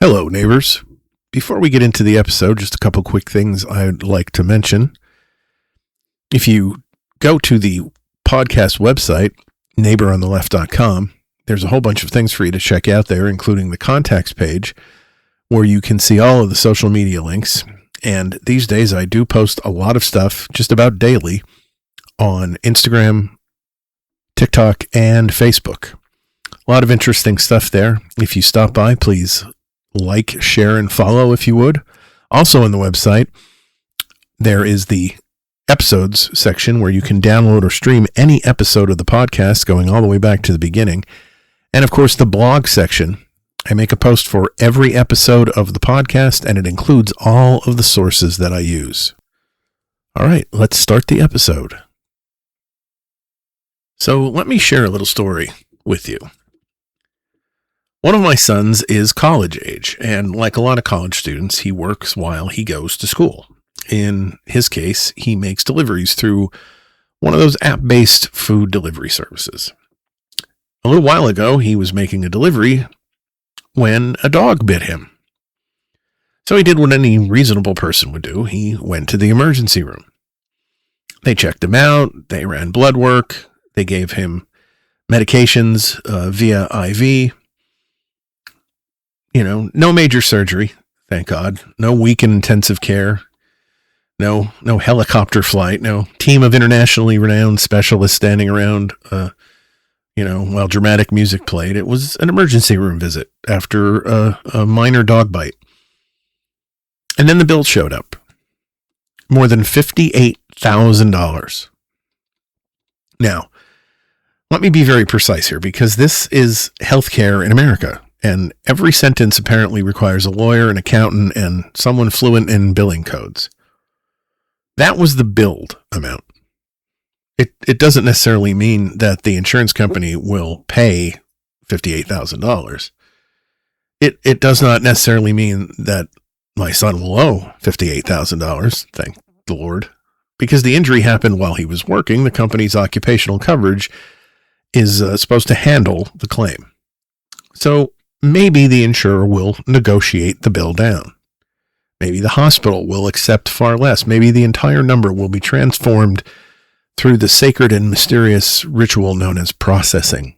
Hello, neighbors. Before we get into the episode, just a couple quick things I'd like to mention. If you go to the podcast website, neighborontheLeft.com, there's a whole bunch of things for you to check out there, including the contacts page, where you can see all of the social media links. And these days, I do post a lot of stuff just about daily on Instagram, TikTok, and Facebook. A lot of interesting stuff there. If you stop by, please like, share, and follow if you would. Also on the website, there is the episodes section where you can download or stream any episode of the podcast going all the way back to the beginning. And of course, the blog section. I make a post for every episode of the podcast, and it includes all of the sources that I use. All right, let's start the episode. So let me share a little story with you. One of my sons is college age, and like a lot of college students, he works while he goes to school. In his case, he makes deliveries through one of those app-based food delivery services. A little while ago, he was making a delivery when a dog bit him. So he did what any reasonable person would do. He went to the emergency room. They checked him out. They ran blood work. They gave him medications via IV. No major surgery, thank God. No week in intensive care. No helicopter flight. No team of internationally renowned specialists standing around, while dramatic music played. It was an emergency room visit after a minor dog bite. And then the bill showed up. More than $58,000. Now, let me be very precise here, because this is healthcare in America. And every sentence apparently requires a lawyer, an accountant, and someone fluent in billing codes. That was the billed amount. It doesn't necessarily mean that the insurance company will pay $58,000. It does not necessarily mean that my son will owe $58,000, thank the Lord, because the injury happened while he was working. The company's occupational coverage is supposed to handle the claim. So maybe the insurer will negotiate the bill down. Maybe the hospital will accept far less. Maybe the entire number will be transformed through the sacred and mysterious ritual known as processing.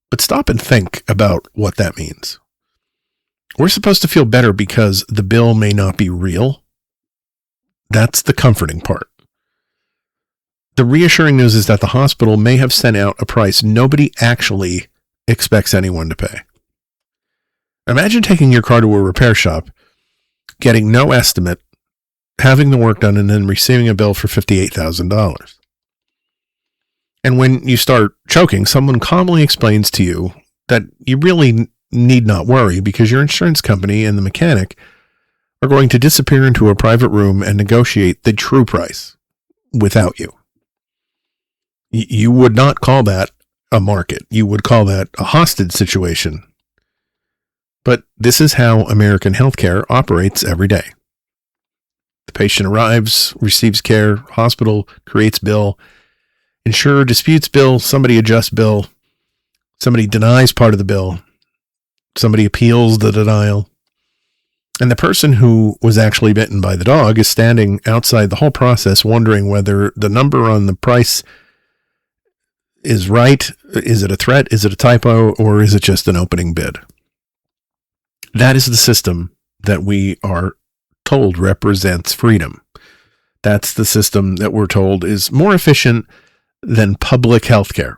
But stop and think about what that means. We're supposed to feel better because the bill may not be real. That's the comforting part. The reassuring news is that the hospital may have sent out a price nobody actually expects anyone to pay. Imagine taking your car to a repair shop, getting no estimate, having the work done, and then receiving a bill for $58,000. And when you start choking, someone calmly explains to you that you really need not worry because your insurance company and the mechanic are going to disappear into a private room and negotiate the true price without you. You would not call that a market. You would call that a hostage situation. But this is how American healthcare operates every day. The patient arrives, receives care, hospital creates bill, insurer disputes bill, somebody adjusts bill, somebody denies part of the bill, somebody appeals the denial, and the person who was actually bitten by the dog is standing outside the whole process wondering whether the number on the price is right. Is it a threat? Is it a typo? Or is it just an opening bid? That is the system that we are told represents freedom. That's the system that we're told is more efficient than public health care.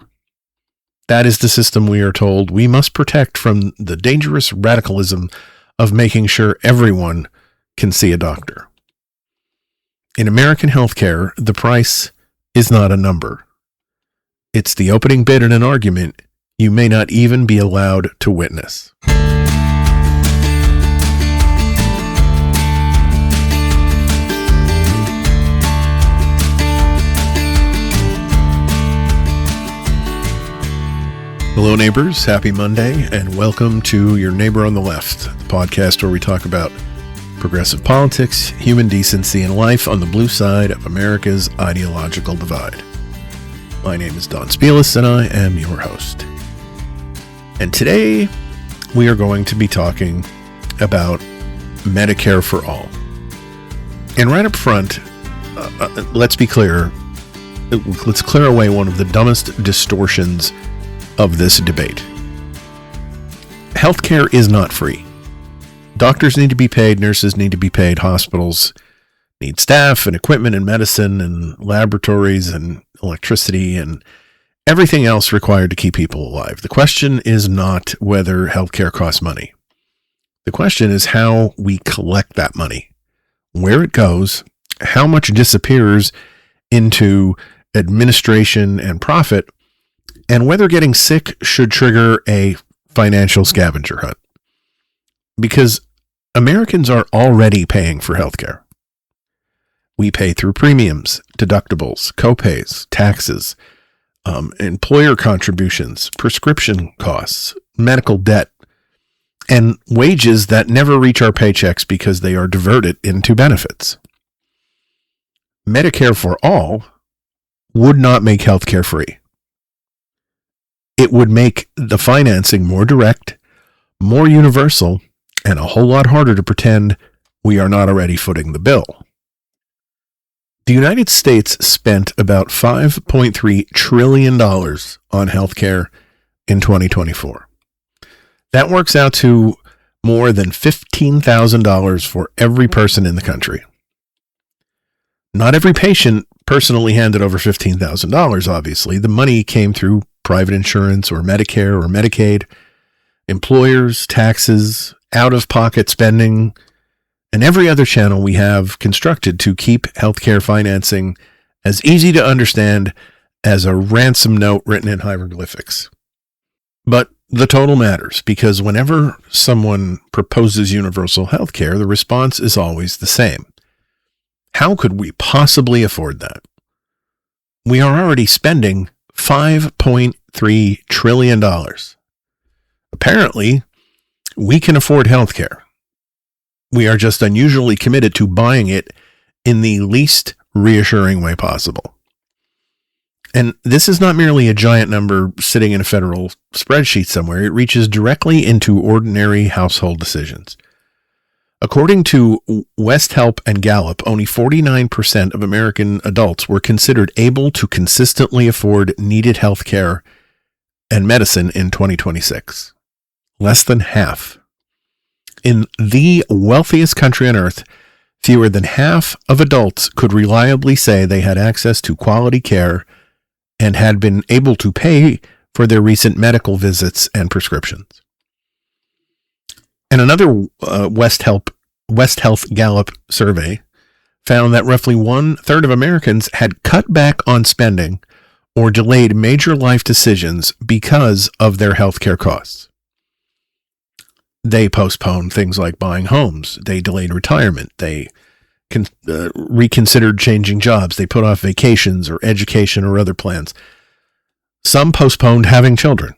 That is the system we are told we must protect from the dangerous radicalism of making sure everyone can see a doctor. In American healthcare, the price is not a number. It's the opening bid in an argument you may not even be allowed to witness. Hello, neighbors. Happy Monday, and welcome to Your Neighbor on the Left, the podcast where we talk about progressive politics, human decency, and life on the blue side of America's ideological divide. My name is Don Spielis, and I am your host. And today, we are going to be talking about Medicare for all. And right up front, let's be clear. Let's clear away one of the dumbest distortions of this debate. Healthcare is not free. Doctors need to be paid, nurses need to be paid, hospitals need staff and equipment and medicine and laboratories and electricity and everything else required to keep people alive. The question is not whether healthcare costs money. The question is how we collect that money, where it goes, how much disappears into administration and profit, and whether getting sick should trigger a financial scavenger hunt. Because Americans are already paying for healthcare. We pay through premiums, deductibles, copays, taxes, employer contributions, prescription costs, medical debt, and wages that never reach our paychecks because they are diverted into benefits. Medicare for all would not make healthcare free. It would make the financing more direct, more universal, and a whole lot harder to pretend we are not already footing the bill. The United States spent about $5.3 trillion on healthcare in 2024. That works out to more than $15,000 for every person in the country. Not every patient personally handed over $15,000, obviously. The money came through private insurance or Medicare or Medicaid, employers, taxes, out-of-pocket spending, and every other channel we have constructed to keep healthcare financing as easy to understand as a ransom note written in hieroglyphics. But the total matters, because whenever someone proposes universal healthcare, the response is always the same. How could we possibly afford that? We are already spending $5.3 trillion. Apparently, we can afford healthcare. We are just unusually committed to buying it in the least reassuring way possible. And this is not merely a giant number sitting in a federal spreadsheet somewhere. It reaches directly into ordinary household decisions. According to Westhelp and Gallup, only 49% of American adults were considered able to consistently afford needed health care and medicine in 2026. Less than half. In the wealthiest country on earth, fewer than half of adults could reliably say they had access to quality care and had been able to pay for their recent medical visits and prescriptions. And another West Health Gallup survey found that roughly 1/3 of Americans had cut back on spending or delayed major life decisions because of their healthcare costs. They postponed things like buying homes. They delayed retirement. They reconsidered changing jobs. They put off vacations or education or other plans. Some postponed having children.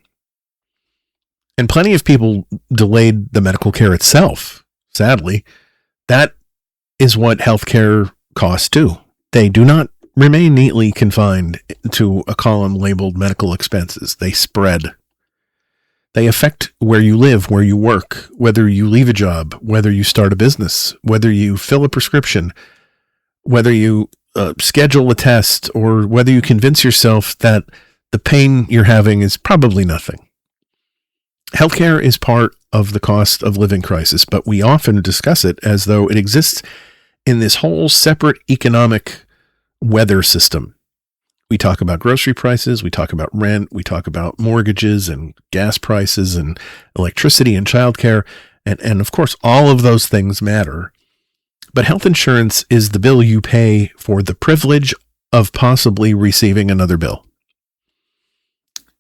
And plenty of people delayed the medical care itself. Sadly, that is what healthcare costs do. They do not remain neatly confined to a column labeled medical expenses. They spread. They affect where you live, where you work, whether you leave a job, whether you start a business, whether you fill a prescription, whether you schedule a test, or whether you convince yourself that the pain you're having is probably nothing. Healthcare is part of the cost of living crisis, but we often discuss it as though it exists in this whole separate economic weather system. We talk about grocery prices, we talk about rent, we talk about mortgages and gas prices and electricity and childcare, and of course all of those things matter. But health insurance is the bill you pay for the privilege of possibly receiving another bill.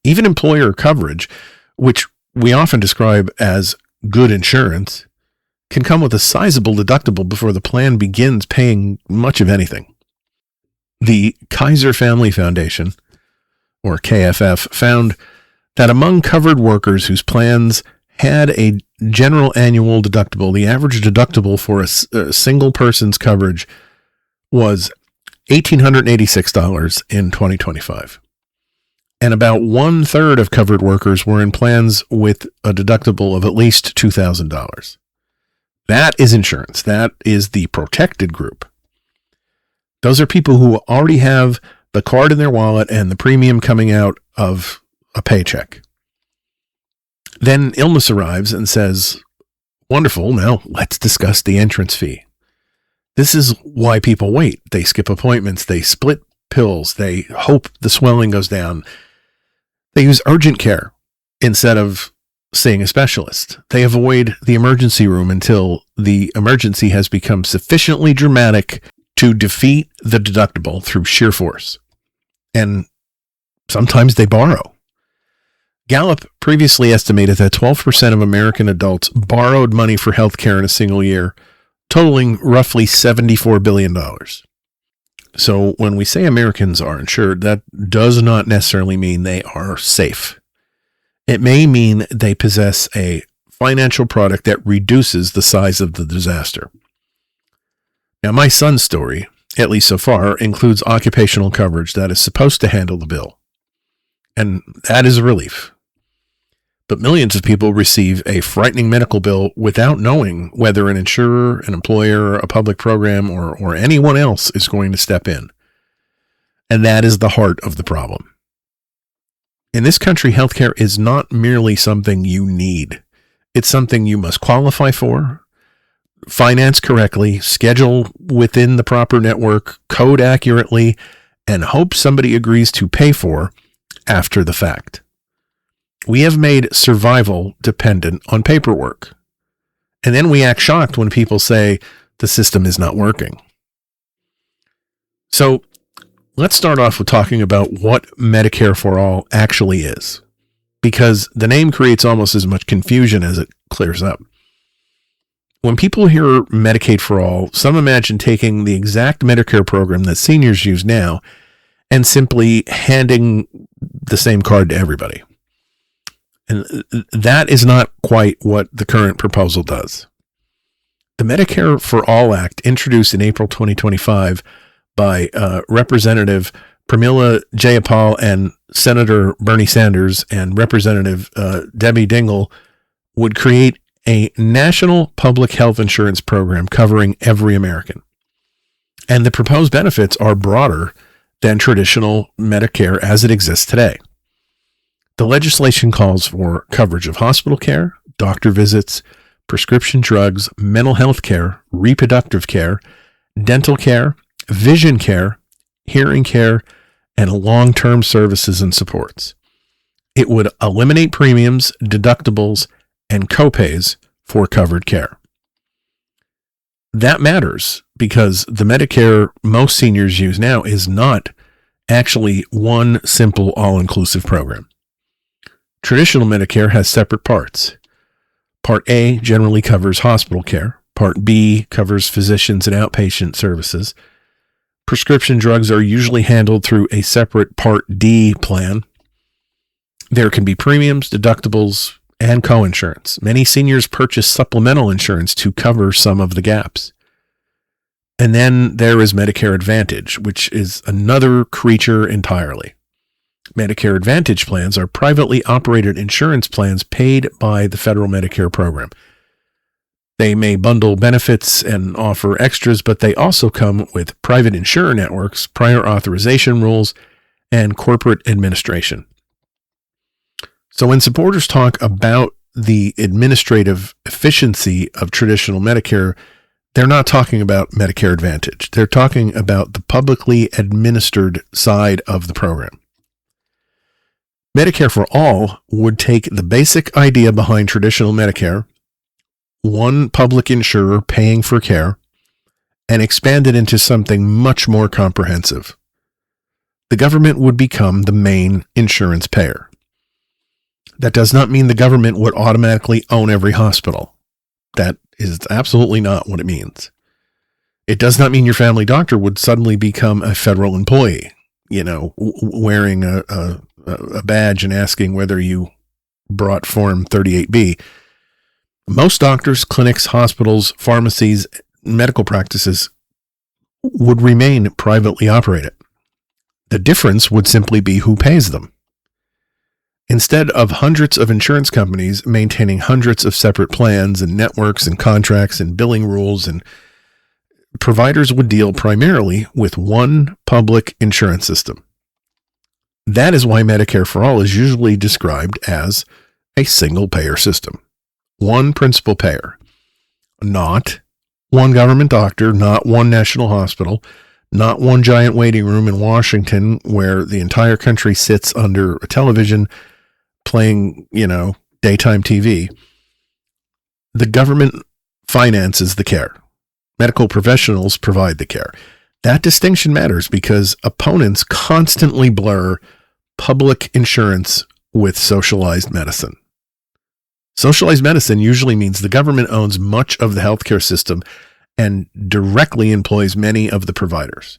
Even employer coverage, which we often describe as good insurance, can come with a sizable deductible before the plan begins paying much of anything. The Kaiser Family Foundation, or KFF, found that among covered workers whose plans had a general annual deductible, the average deductible for a single person's coverage was $1,886 in 2025. And about 1/3 of covered workers were in plans with a deductible of at least $2,000. That is insurance. That is the protected group. Those are people who already have the card in their wallet and the premium coming out of a paycheck. Then illness arrives and says, wonderful, now let's discuss the entrance fee. This is why people wait. They skip appointments. They split pills. They hope the swelling goes down. They use urgent care instead of seeing a specialist. They avoid the emergency room until the emergency has become sufficiently dramatic to defeat the deductible through sheer force. And sometimes they borrow. Gallup previously estimated that 12% of American adults borrowed money for health care in a single year, totaling roughly $74 billion. So when we say Americans are insured, that does not necessarily mean they are safe. It may mean they possess a financial product that reduces the size of the disaster. Now, my son's story, at least so far, includes occupational coverage that is supposed to handle the bill. And that is a relief. But millions of people receive a frightening medical bill without knowing whether an insurer, an employer, a public program, or anyone else is going to step in. And that is the heart of the problem. In this country, healthcare is not merely something you need. It's something you must qualify for, finance correctly, schedule within the proper network, code accurately, and hope somebody agrees to pay for after the fact. We have made survival dependent on paperwork. And then we act shocked when people say the system is not working. So let's start off with talking about what Medicare for All actually is, because the name creates almost as much confusion as it clears up. When people hear Medicaid for All, some imagine taking the exact Medicare program that seniors use now and simply handing the same card to everybody. And that is not quite what the current proposal does. The Medicare for All Act, introduced in April 2025 by Representative Pramila Jayapal and Senator Bernie Sanders and Representative Debbie Dingell, would create a national public health insurance program covering every American. And the proposed benefits are broader than traditional Medicare as it exists today. The legislation calls for coverage of hospital care, doctor visits, prescription drugs, mental health care, reproductive care, dental care, vision care, hearing care, and long-term services and supports. It would eliminate premiums, deductibles, and copays for covered care. That matters because the Medicare most seniors use now is not actually one simple all-inclusive program. Traditional Medicare has separate parts. Part A generally covers hospital care. Part B covers physicians and outpatient services. Prescription drugs are usually handled through a separate Part D plan. There can be premiums, deductibles, and coinsurance. Many seniors purchase supplemental insurance to cover some of the gaps. And then there is Medicare Advantage, which is another creature entirely. Medicare Advantage plans are privately operated insurance plans paid by the federal Medicare program. They may bundle benefits and offer extras, but they also come with private insurer networks, prior authorization rules, and corporate administration. So when supporters talk about the administrative efficiency of traditional Medicare, they're not talking about Medicare Advantage. They're talking about the publicly administered side of the program. Medicare for All would take the basic idea behind traditional Medicare, one public insurer paying for care, and expand it into something much more comprehensive. The government would become the main insurance payer. That does not mean the government would automatically own every hospital. That is absolutely not what it means. It does not mean your family doctor would suddenly become a federal employee, wearing a badge and asking whether you brought Form 38B. Most doctors, clinics, hospitals, pharmacies, medical practices would remain privately operated. The difference would simply be who pays them. Instead of hundreds of insurance companies maintaining hundreds of separate plans and networks and contracts and billing rules, and providers would deal primarily with one public insurance system. That is why Medicare for All is usually described as a single payer system. One principal payer, not one government doctor, not one national hospital, not one giant waiting room in Washington where the entire country sits under a television playing, daytime TV. The government finances the care. Medical professionals provide the care. That distinction matters because opponents constantly blur public insurance with socialized medicine. Socialized medicine usually means the government owns much of the healthcare system and directly employs many of the providers.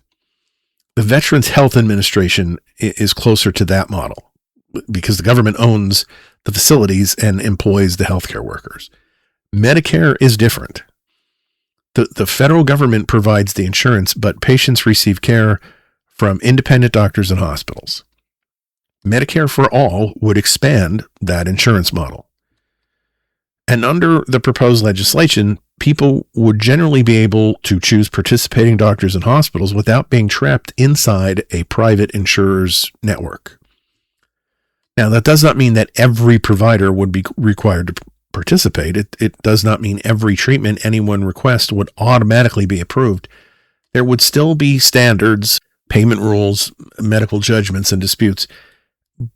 The Veterans Health Administration is closer to that model because the government owns the facilities and employs the healthcare workers. Medicare is different. The federal government provides the insurance, but patients receive care from independent doctors and hospitals. Medicare for All would expand that insurance model. And under the proposed legislation, people would generally be able to choose participating doctors and hospitals without being trapped inside a private insurer's network. Now, that does not mean that every provider would be required to participate. It does not mean every treatment anyone requests would automatically be approved. There would still be standards, payment rules, medical judgments, and disputes.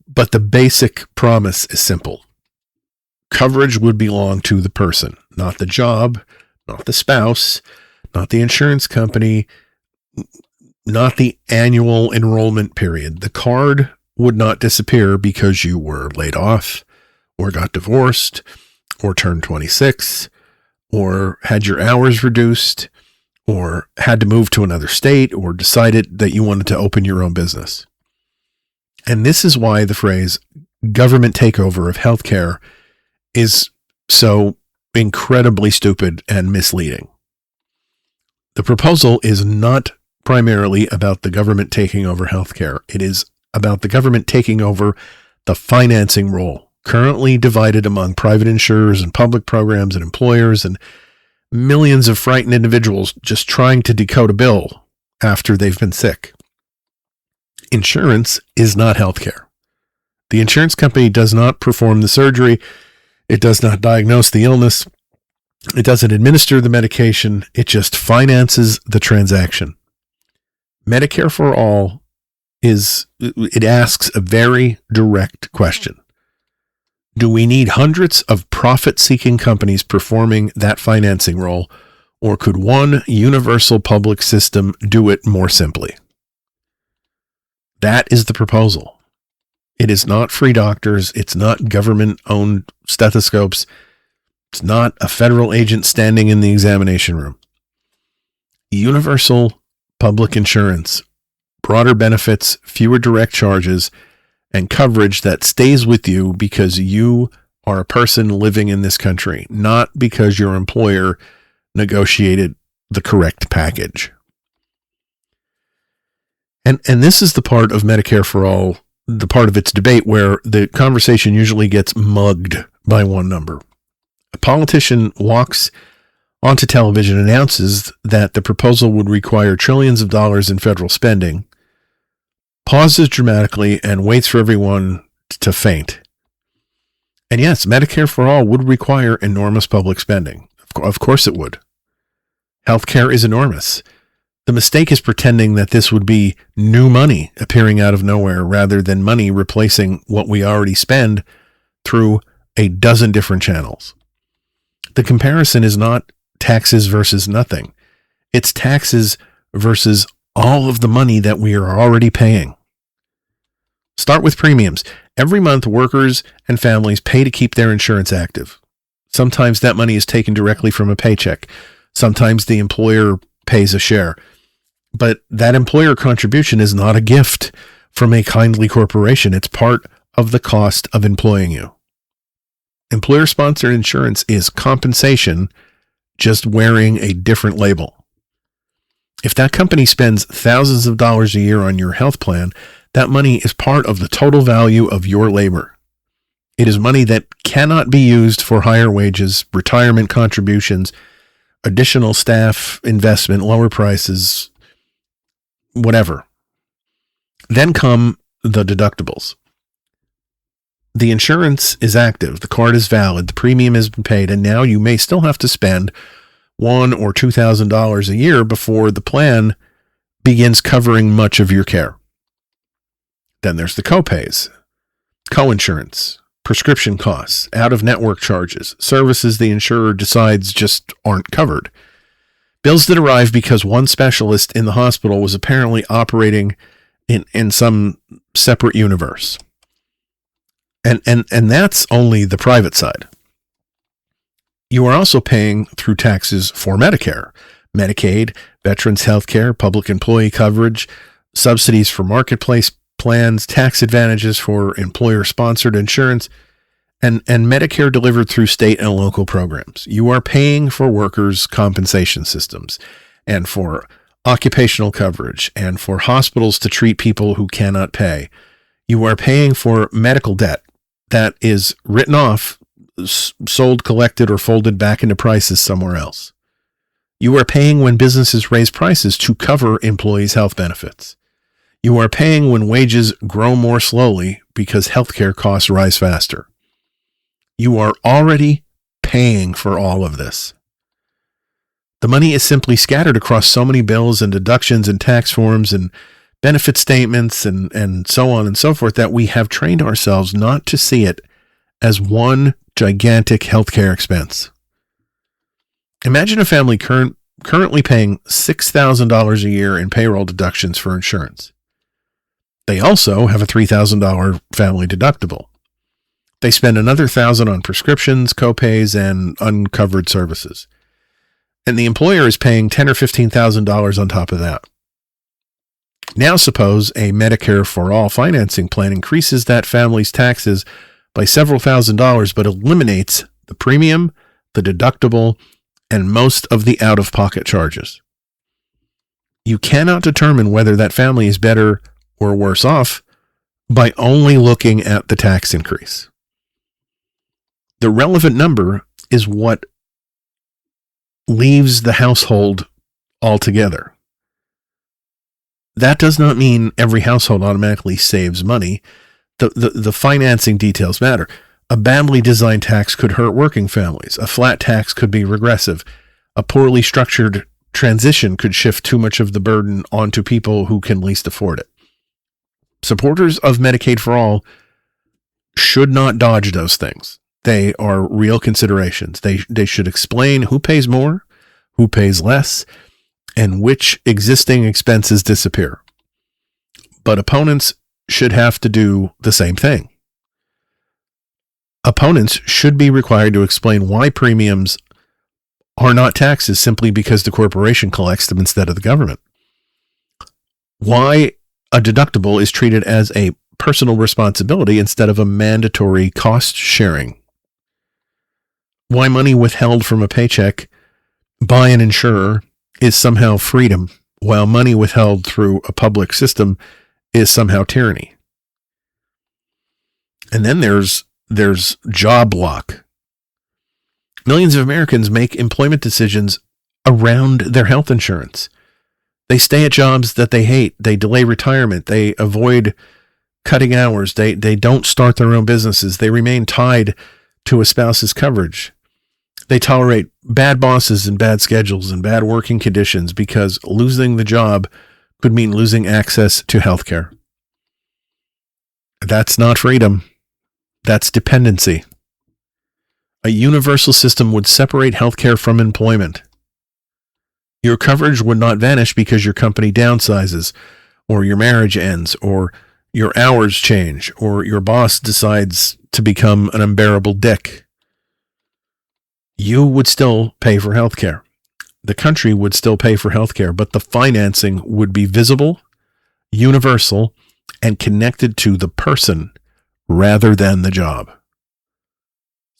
But the basic promise is simple. Coverage would belong to the person, not the job, not the spouse, not the insurance company, not the annual enrollment period. The card would not disappear because you were laid off or got divorced or turned 26 or had your hours reduced or had to move to another state or decided that you wanted to open your own business. And this is why the phrase government takeover of healthcare is so incredibly stupid and misleading. The proposal is not primarily about the government taking over healthcare. It is about the government taking over the financing role, currently divided among private insurers and public programs and employers and millions of frightened individuals just trying to decode a bill after they've been sick. Insurance is not healthcare. The insurance company does not perform the surgery. It does not diagnose the illness. It doesn't administer the medication. It just finances the transaction. Medicare for All it asks a very direct question. Do we need hundreds of profit-seeking companies performing that financing role, or could one universal public system do it more simply? That is the proposal. It is not free doctors. It's not government-owned stethoscopes. It's not a federal agent standing in the examination room. Universal public insurance, broader benefits, fewer direct charges, and coverage that stays with you because you are a person living in this country, not because your employer negotiated the correct package. And this is the part of Medicare for All, the part of its debate where the conversation usually gets mugged by one number. A politician walks onto television and announces that the proposal would require trillions of dollars in federal spending, pauses dramatically, and waits for everyone to faint. And yes, Medicare for All would require enormous public spending. Of course it would. Healthcare is enormous. The mistake is pretending that this would be new money appearing out of nowhere rather than money replacing what we already spend through a dozen different channels. The comparison is not taxes versus nothing. It's taxes versus all of the money that we are already paying. Start with premiums. Every month, workers and families pay to keep their insurance active. Sometimes that money is taken directly from a paycheck. Sometimes the employer pays a share. But that employer contribution is not a gift from a kindly corporation. It's part of the cost of employing you. Employer-sponsored insurance is compensation, just wearing a different label. If that company spends thousands of dollars a year on your health plan, that money is part of the total value of your labor. It is money that cannot be used for higher wages, retirement contributions, additional staff investment, lower prices, whatever. Then come the deductibles. The insurance is active, the card is valid, the premium has been paid, and now you may still have to spend $1,000 or $2,000 a year before the plan begins covering much of your care. Then there's the copays, coinsurance, prescription costs, out-of-network charges, services the insurer decides just aren't covered, bills that arrive because one specialist in the hospital was apparently operating in some separate universe. And that's only the private side. You are also paying through taxes for Medicare, Medicaid, veterans health care, public employee coverage, subsidies for marketplace plans, tax advantages for employer-sponsored insurance, and Medicare delivered through state and local programs. You are paying for workers' compensation systems and for occupational coverage and for hospitals to treat people who cannot pay. You are paying for medical debt that is written off, sold, collected, or folded back into prices somewhere else. You are paying when businesses raise prices to cover employees' health benefits. You are paying when wages grow more slowly because healthcare costs rise faster. You are already paying for all of this. The money is simply scattered across so many bills and deductions and tax forms and benefit statements and so on and so forth that we have trained ourselves not to see it as one gigantic healthcare expense. Imagine a family currently paying $6,000 a year in payroll deductions for insurance. They also have a $3,000 family deductible. They spend another $1,000 on prescriptions, copays, and uncovered services. And the employer is paying $10,000 or $15,000 on top of that. Now suppose a Medicare for All financing plan increases that family's taxes by several $1,000s, but eliminates the premium, the deductible, and most of the out-of-pocket charges. You cannot determine whether that family is better or worse off by only looking at the tax increase. The relevant number is what leaves the household altogether. That does not mean every household automatically saves money. The financing details matter. A badly designed tax could hurt working families. A flat tax could be regressive. A poorly structured transition could shift too much of the burden onto people who can least afford it. Supporters of Medicaid for All should not dodge those things. They are real considerations. They should explain who pays more, who pays less, and which existing expenses disappear. But opponents should have to do the same thing. Opponents should be required to explain why premiums are not taxes simply because the corporation collects them instead of the government. Why a deductible is treated as a personal responsibility instead of a mandatory cost sharing. Why money withheld from a paycheck by an insurer is somehow freedom, while money withheld through a public system is somehow tyranny. And then there's job lock. Millions of Americans make employment decisions around their health insurance. They stay at jobs that they hate. They delay retirement. They avoid cutting hours. They don't start their own businesses. They remain tied to a spouse's coverage. They tolerate bad bosses and bad schedules and bad working conditions because losing the job could mean losing access to healthcare. That's not freedom. That's dependency. A universal system would separate healthcare from employment. Your coverage would not vanish because your company downsizes, or your marriage ends, or your hours change, or your boss decides to become an unbearable dick. You would still pay for healthcare. The country would still pay for healthcare, but the financing would be visible, universal, and connected to the person rather than the job.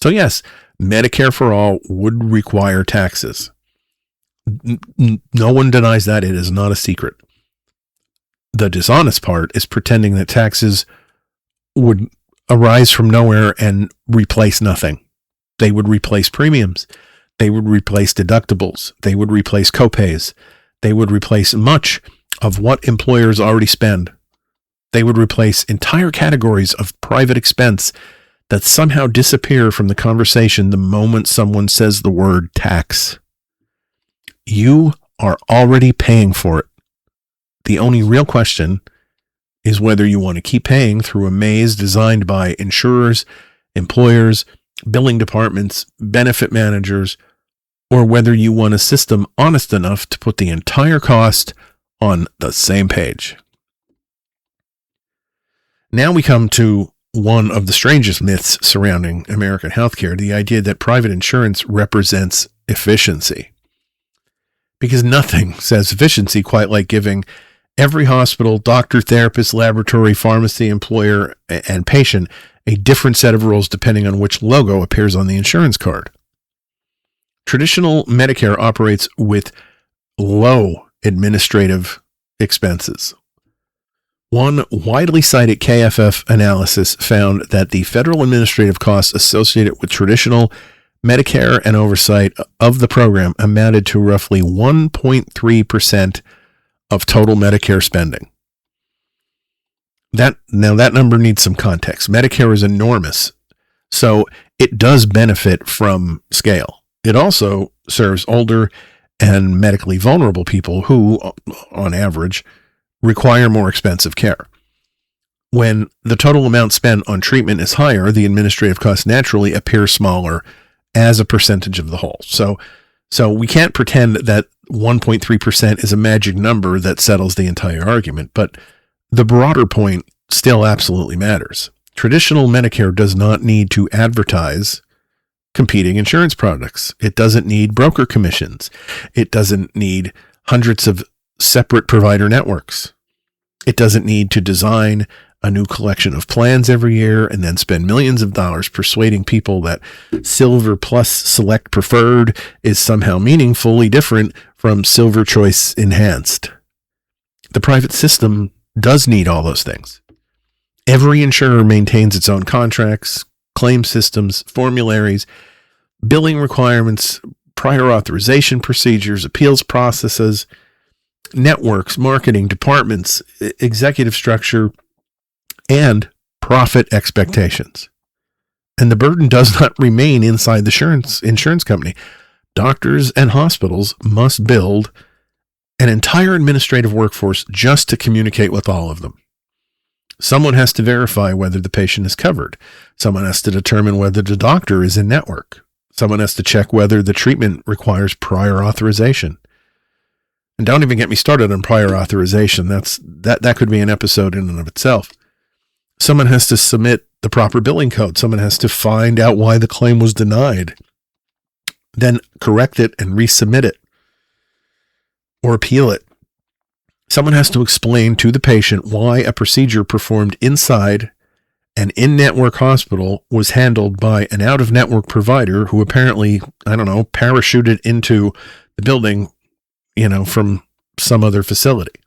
So yes, Medicare for All would require taxes. No one denies that. It is not a secret. The dishonest part is pretending that taxes would arise from nowhere and replace nothing. They would replace premiums. They would replace deductibles. They would replace copays. They would replace much of what employers already spend. They would replace entire categories of private expense that somehow disappear from the conversation the moment someone says the word tax. You are already paying for it. The only real question is whether you want to keep paying through a maze designed by insurers, employers, billing departments, benefit managers, or whether you want a system honest enough to put the entire cost on the same page. Now we come to one of the strangest myths surrounding American healthcare, the idea that private insurance represents efficiency. Because nothing says efficiency quite like giving every hospital, doctor, therapist, laboratory, pharmacy, employer, and patient a different set of rules depending on which logo appears on the insurance card. Traditional Medicare operates with low administrative expenses. One widely cited KFF analysis found that the federal administrative costs associated with traditional Medicare and oversight of the program amounted to roughly 1.3% of total Medicare spending. That number needs some context. Medicare is enormous, so it does benefit from scale. It also serves older and medically vulnerable people who, on average, require more expensive care. When the total amount spent on treatment is higher, the administrative costs naturally appear smaller as a percentage of the whole. So we can't pretend that 1.3% is a magic number that settles the entire argument, but the broader point still absolutely matters. Traditional Medicare does not need to advertise competing insurance products. It doesn't need broker commissions. It doesn't need hundreds of separate provider networks. It doesn't need to design a new collection of plans every year and then spend millions of dollars persuading people that Silver Plus Select Preferred is somehow meaningfully different from Silver Choice Enhanced. The private system does need all those things. Every insurer maintains its own contracts, claim systems, formularies, billing requirements, prior authorization procedures, appeals processes, networks, marketing departments, executive structure, and profit expectations. And the burden does not remain inside the insurance company. Doctors and hospitals must build an entire administrative workforce just to communicate with all of them. Someone has to verify whether the patient is covered. Someone has to determine whether the doctor is in network. Someone has to check whether the treatment requires prior authorization. And don't even get me started on prior authorization. That could be an episode in and of itself. Someone has to submit the proper billing code. Someone has to find out why the claim was denied, then correct it and resubmit it or appeal it. Someone has to explain to the patient why a procedure performed inside an in-network hospital was handled by an out-of-network provider who apparently, parachuted into the building, from some other facility.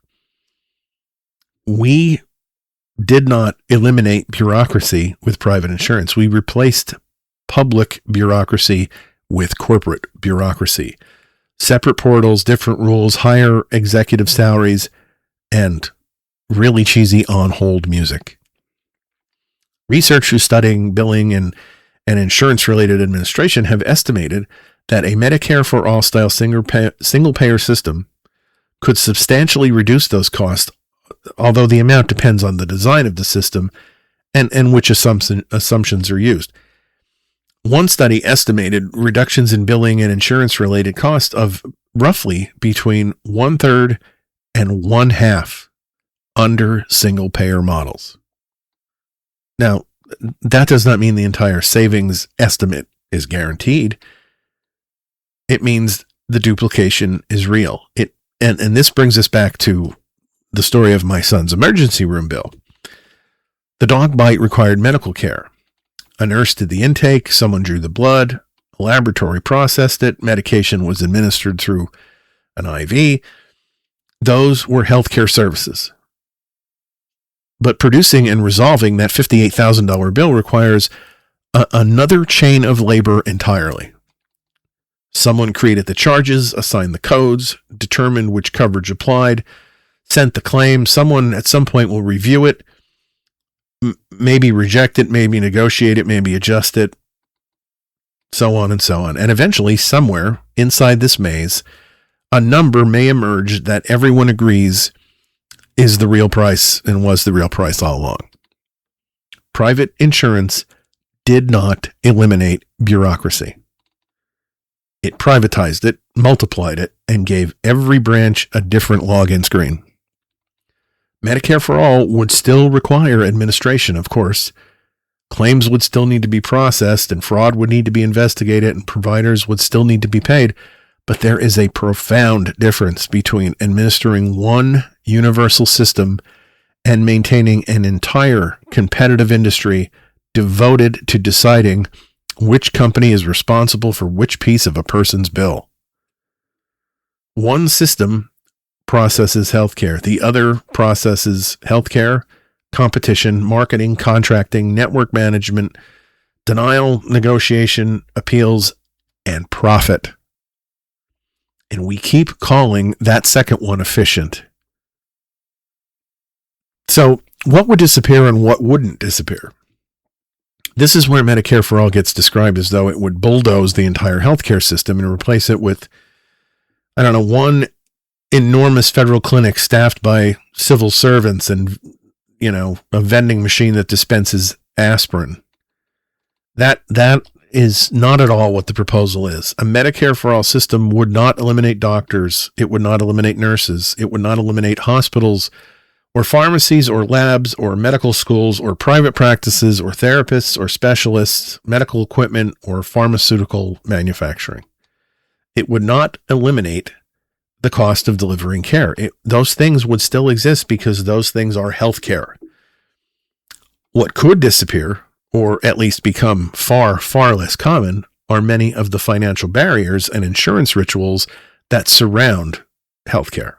We did not eliminate bureaucracy with private insurance. We replaced public bureaucracy with corporate bureaucracy. Separate portals, different rules, higher executive salaries, and really cheesy on-hold music. Researchers studying billing and insurance-related administration have estimated that a Medicare for All style single-payer system could substantially reduce those costs, although the amount depends on the design of the system and which assumptions are used. One study estimated reductions in billing and insurance-related costs of roughly between 1/3 and 1/2 under single-payer models. Now, that does not mean the entire savings estimate is guaranteed. It means the duplication is real. And this brings us back to the story of my son's emergency room bill. The dog bite required medical care. A nurse did the intake, someone drew the blood, a laboratory processed it, medication was administered through an IV. Those were healthcare services. But producing and resolving that $58,000 bill requires another chain of labor entirely. Someone created the charges, assigned the codes, determined which coverage applied, sent the claim. Someone at some point will review it, maybe reject it, maybe negotiate it, maybe adjust it, so on and so on. And eventually, somewhere inside this maze, a number may emerge that everyone agrees is the real price and was the real price all along. Private insurance did not eliminate bureaucracy. It privatized it, multiplied it, and gave every branch a different login screen. Medicare for All would still require administration, of course. Claims would still need to be processed, and fraud would need to be investigated, and providers would still need to be paid. But there is a profound difference between administering one universal system and maintaining an entire competitive industry devoted to deciding which company is responsible for which piece of a person's bill. One system processes healthcare. The other processes healthcare, competition, marketing, contracting, network management, denial, negotiation, appeals, and profit. And we keep calling that second one efficient. So what would disappear and what wouldn't disappear? This is where Medicare for All gets described as though it would bulldoze the entire healthcare system and replace it with, one enormous federal clinic staffed by civil servants and, a vending machine that dispenses aspirin. That is not at all what the proposal is. A Medicare for All system would not eliminate doctors. It would not eliminate nurses. It would not eliminate hospitals or pharmacies or labs or medical schools or private practices or therapists or specialists, medical equipment or pharmaceutical manufacturing. It would not eliminate the cost of delivering care. Those things would still exist because those things are healthcare. What could disappear, or at least become far, far less common, are many of the financial barriers and insurance rituals that surround healthcare.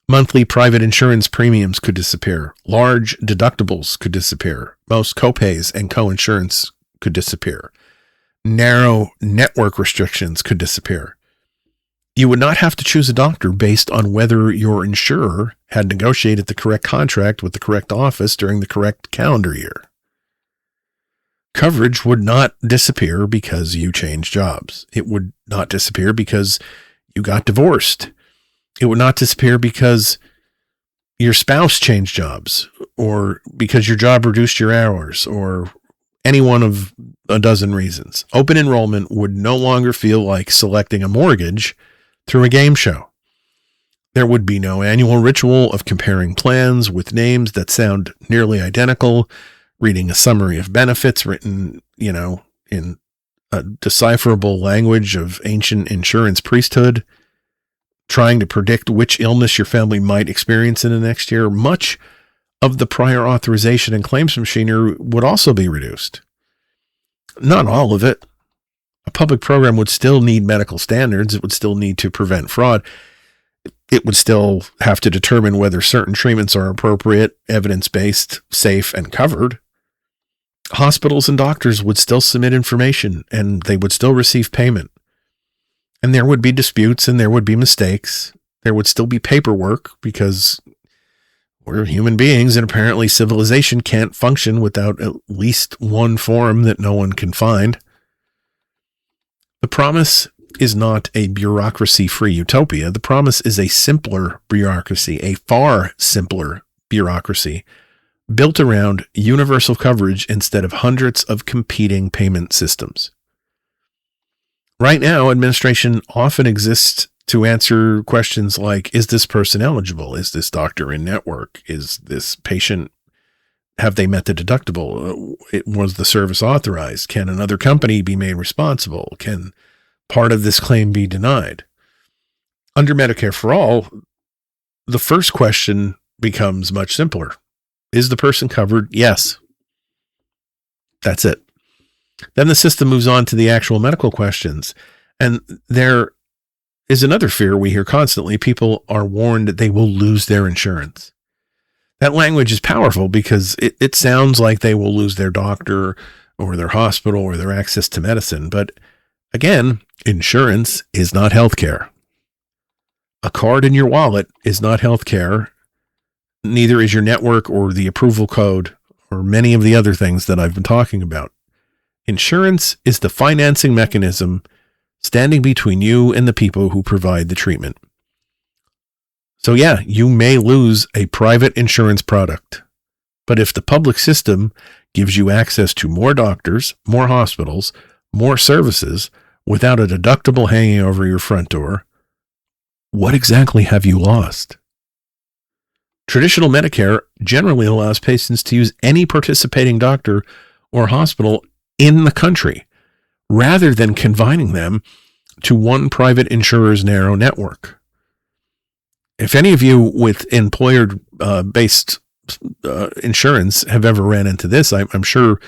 Monthly private insurance premiums could disappear. Large deductibles could disappear. Most copays and coinsurance could disappear. Narrow network restrictions could disappear. You would not have to choose a doctor based on whether your insurer had negotiated the correct contract with the correct office during the correct calendar year. Coverage would not disappear because you changed jobs. It would not disappear because you got divorced. It would not disappear because your spouse changed jobs or because your job reduced your hours or any one of a dozen reasons. Open enrollment would no longer feel like selecting a mortgage through a game show. There would be no annual ritual of comparing plans with names that sound nearly identical, reading a summary of benefits written, in a decipherable language of ancient insurance priesthood, trying to predict which illness your family might experience in the next year. Much of the prior authorization and claims machinery would also be reduced. Not all of it. A public program would still need medical standards. It would still need to prevent fraud. It would still have to determine whether certain treatments are appropriate, evidence-based, safe, and covered. Hospitals and doctors would still submit information, and they would still receive payment. And there would be disputes, and there would be mistakes. There would still be paperwork, because we're human beings, and apparently civilization can't function without at least one form that no one can find. The promise is not a bureaucracy-free utopia. The promise is a simpler bureaucracy, a far simpler bureaucracy, built around universal coverage instead of hundreds of competing payment systems. Right now, administration often exists to answer questions like, is this person eligible? Is this doctor in network? Is this patient, have they met the deductible? Was the service authorized? Can another company be made responsible? Can part of this claim be denied? Under Medicare for All, the first question becomes much simpler. Is the person covered? Yes. That's it. Then the system moves on to the actual medical questions. And there is another fear we hear constantly. People are warned that they will lose their insurance. That language is powerful because it sounds like they will lose their doctor or their hospital or their access to medicine. But again, insurance is not healthcare. A card in your wallet is not healthcare. Neither is your network or the approval code or many of the other things that I've been talking about. Insurance is the financing mechanism standing between you and the people who provide the treatment. So yeah, you may lose a private insurance product, but if the public system gives you access to more doctors, more hospitals, more services without a deductible hanging over your front door, what exactly have you lost? Traditional Medicare generally allows patients to use any participating doctor or hospital in the country, rather than confining them to one private insurer's narrow network. If any of you with employer-based insurance have ever ran into this, I'm sure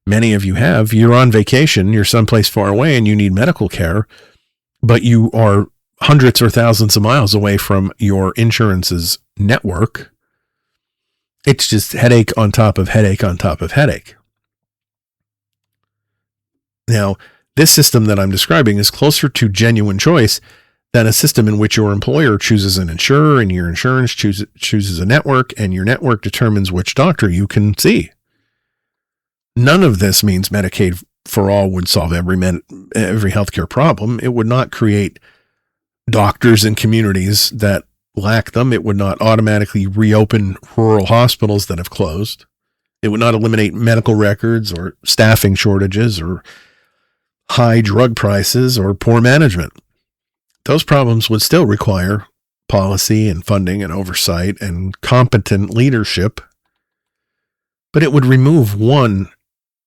many of you have. You're on vacation, you're someplace far away, and you need medical care, but you are hundreds or thousands of miles away from your insurance's network. It's just headache on top of headache on top of headache. Now, this system that I'm describing is closer to genuine choice than a system in which your employer chooses an insurer and your insurance chooses a network and your network determines which doctor you can see. None of this means Medicaid for all would solve every healthcare problem. It would not create doctors in communities that lack them. It would not automatically reopen rural hospitals that have closed. It would not eliminate medical records or staffing shortages or high drug prices or poor management. Those problems would still require policy and funding and oversight and competent leadership, but it would remove one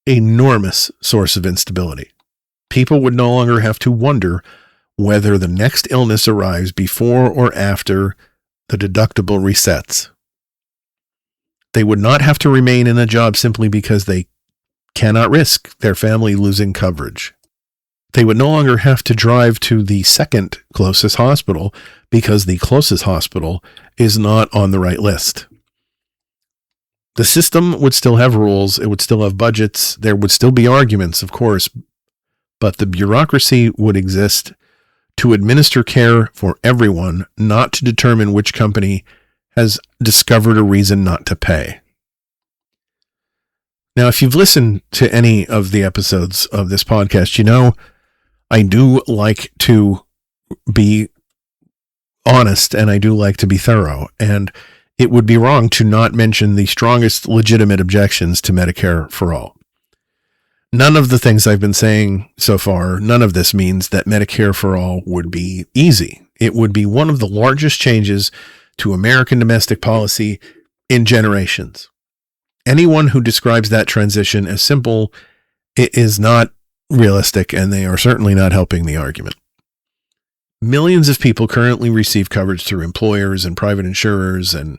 enormous source of instability. People would no longer have to wonder whether the next illness arrives before or after the deductible resets. They would not have to remain in a job simply because they cannot risk their family losing coverage. They would no longer have to drive to the second closest hospital because the closest hospital is not on the right list. The system would still have rules. It would still have budgets. There would still be arguments, of course, but the bureaucracy would exist to administer care for everyone, not to determine which company has discovered a reason not to pay. Now, if you've listened to any of the episodes of this podcast, you know I do like to be honest and I do like to be thorough, and it would be wrong to not mention the strongest legitimate objections to Medicare for all. None of the things I've been saying so far, none of this means that Medicare for all would be easy. It would be one of the largest changes to American domestic policy in generations. Anyone who describes that transition as simple is not realistic, and they are certainly not helping the argument. Millions of people currently receive coverage through employers and private insurers and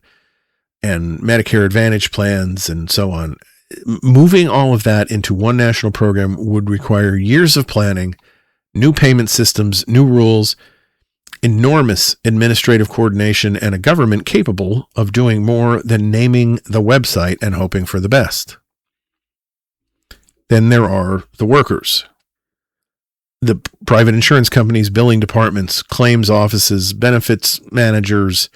Medicare Advantage plans and so on. Moving all of that into one national program would require years of planning, new payment systems, new rules, enormous administrative coordination, and a government capable of doing more than naming the website and hoping for the best. Then there are the workers. The private insurance companies, billing departments, claims offices, benefits managers,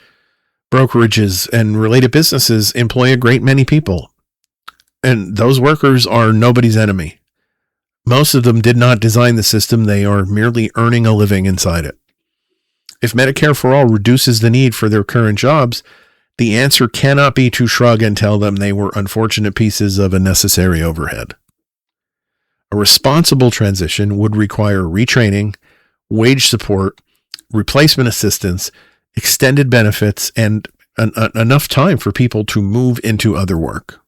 brokerages, and related businesses employ a great many people. And those workers are nobody's enemy. Most of them did not design the system. They are merely earning a living inside it. If Medicare for all reduces the need for their current jobs, the answer cannot be to shrug and tell them they were unfortunate pieces of unnecessary overhead. A responsible transition would require retraining, wage support, replacement assistance, extended benefits, and enough time for people to move into other work.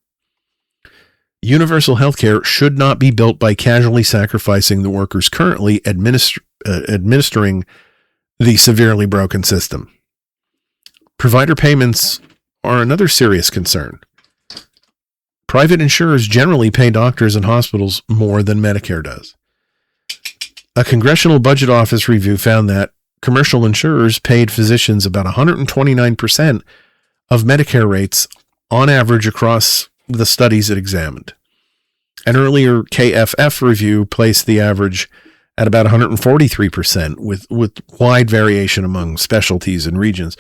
Universal healthcare should not be built by casually sacrificing the workers currently administering the severely broken system. Provider payments are another serious concern. Private insurers generally pay doctors and hospitals more than Medicare does. A Congressional Budget Office review found that commercial insurers paid physicians about 129% of Medicare rates on average across the studies it examined. An earlier KFF review placed the average at about 143%, with wide variation among specialties and regions.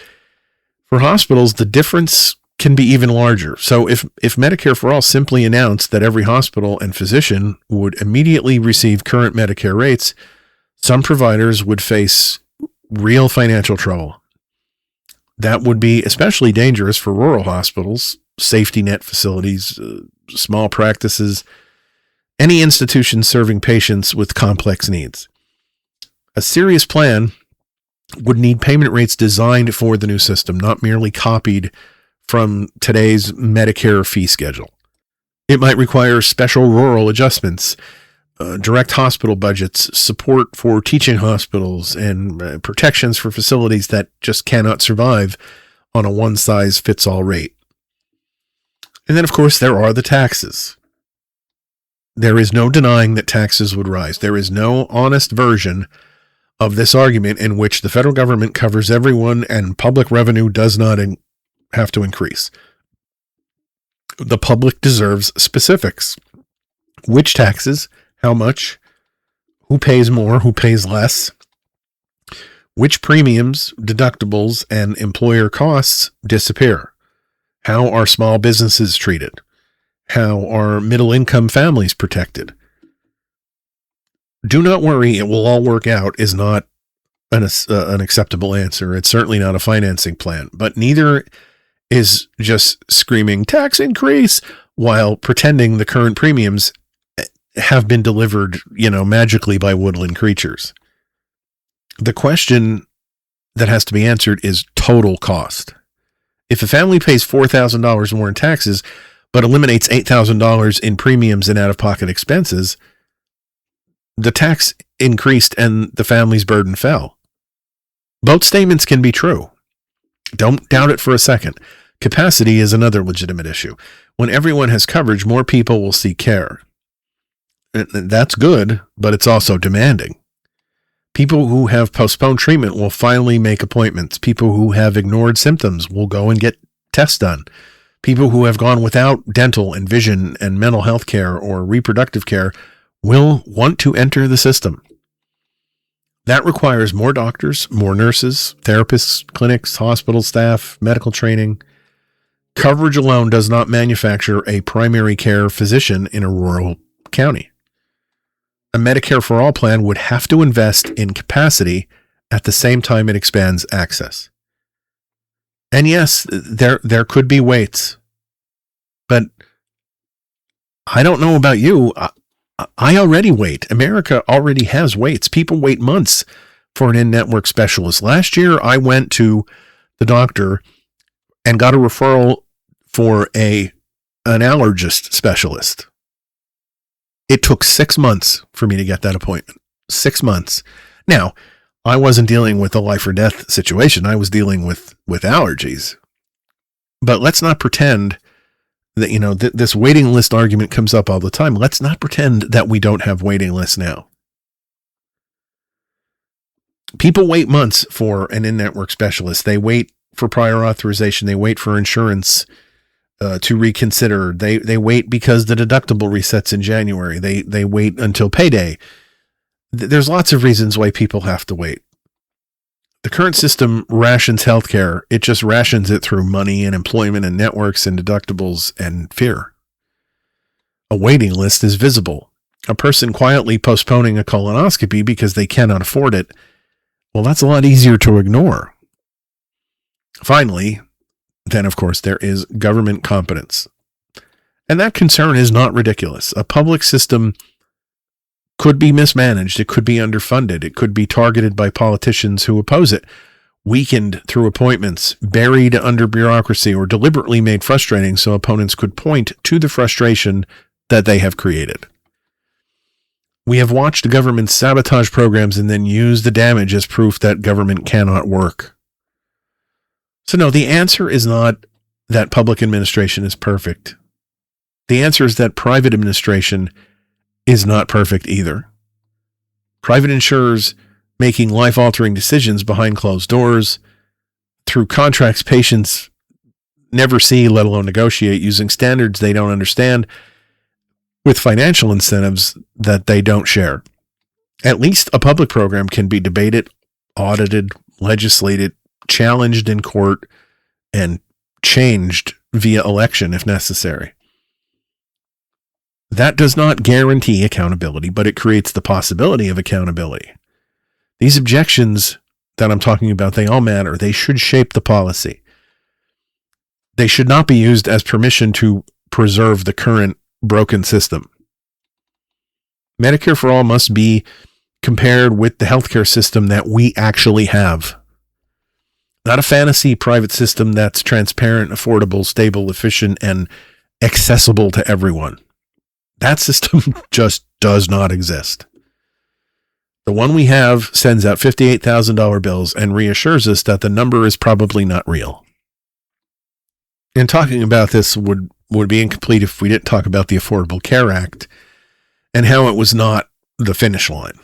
For hospitals, the difference can be even larger. So if Medicare for All simply announced that every hospital and physician would immediately receive current Medicare rates, some providers would face real financial trouble. That would be especially dangerous for rural hospitals, safety net facilities, small practices, any institution serving patients with complex needs. A serious plan would need payment rates designed for the new system, not merely copied from today's Medicare fee schedule. It might require special rural adjustments, direct hospital budgets, support for teaching hospitals, and protections for facilities that just cannot survive on a one-size-fits-all rate. And then, of course, there are the taxes. There is no denying that taxes would rise. There is no honest version of this argument in which the federal government covers everyone and public revenue does not have to increase. The public deserves specifics. Which taxes? How much? Who pays more? Who pays less? Which premiums, deductibles, and employer costs disappear? How are small businesses treated? How are middle-income families protected? Do not worry, it will all work out is not an acceptable answer. It's certainly not a financing plan, but neither is just screaming tax increase while pretending the current premiums have been delivered, magically by woodland creatures. The question that has to be answered is total cost. If a family pays $4,000 more in taxes, but eliminates $8,000 in premiums and out-of-pocket expenses, the tax increased and the family's burden fell. Both statements can be true. Don't doubt it for a second. Capacity is another legitimate issue. When everyone has coverage, more people will seek care. That's good, but it's also demanding. People who have postponed treatment will finally make appointments. People who have ignored symptoms will go and get tests done. People who have gone without dental and vision and mental health care or reproductive care will want to enter the system. That requires more doctors, more nurses, therapists, clinics, hospital staff, medical training. Coverage alone does not manufacture a primary care physician in a rural county. A Medicare for All plan would have to invest in capacity at the same time it expands access. And yes, there could be waits. But I don't know about you. I already wait. America already has waits. People wait months for an in-network specialist. Last year, I went to the doctor and got a referral for an allergist specialist. It took 6 months for me to get that appointment. 6 months. Now, I wasn't dealing with a life or death situation. I was dealing with allergies. But let's not pretend that, this waiting list argument comes up all the time. Let's not pretend that we don't have waiting lists now. People wait months for an in-network specialist. They wait for prior authorization. They wait for insurance to reconsider. They wait because the deductible resets in January. They wait until payday. There's lots of reasons why people have to wait. The current system rations healthcare. It just rations it through money and employment and networks and deductibles and fear. A waiting list is visible. A person quietly postponing a colonoscopy because they cannot afford it. Well, that's a lot easier to ignore. Finally, then, of course, there is government competence. And that concern is not ridiculous. A public system could be mismanaged. It could be underfunded. It could be targeted by politicians who oppose it, weakened through appointments, buried under bureaucracy, or deliberately made frustrating so opponents could point to the frustration that they have created. We have watched governments sabotage programs and then use the damage as proof that government cannot work. So no, the answer is not that public administration is perfect. The answer is that private administration is not perfect either. Private insurers making life-altering decisions behind closed doors, through contracts patients never see, let alone negotiate, using standards they don't understand with financial incentives that they don't share. At least a public program can be debated, audited, legislated, challenged in court, and changed via election if necessary. That does not guarantee accountability, but it creates the possibility of accountability. These objections that I'm talking about, they all matter. They should shape the policy. They should not be used as permission to preserve the current broken system. Medicare for All must be compared with the healthcare system that we actually have. Not a fantasy private system that's transparent, affordable, stable, efficient, and accessible to everyone. That system just does not exist. The one we have sends out $58,000 bills and reassures us that the number is probably not real. And talking about this would be incomplete if we didn't talk about the Affordable Care Act and how it was not the finish line.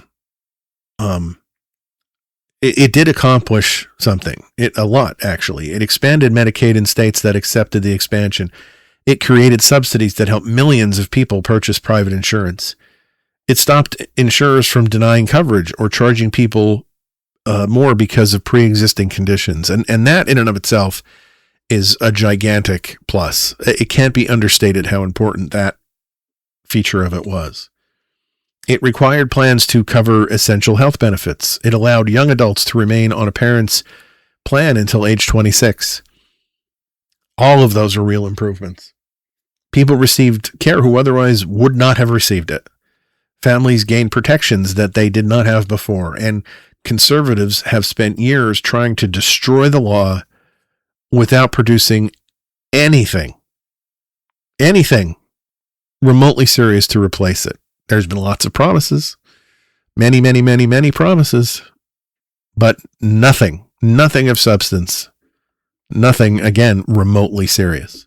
It did accomplish something. A lot, actually. It expanded Medicaid in states that accepted the expansion. It created subsidies that helped millions of people purchase private insurance. It stopped insurers from denying coverage or charging people more because of pre-existing conditions. And that in and of itself is a gigantic plus. It can't be understated how important that feature of it was. It required plans to cover essential health benefits. It allowed young adults to remain on a parent's plan until age 26. All of those are real improvements. People received care who otherwise would not have received it. Families gained protections that they did not have before, and conservatives have spent years trying to destroy the law without producing anything remotely serious to replace it. There's been lots of promises, many promises, but nothing of substance, nothing, again, remotely serious.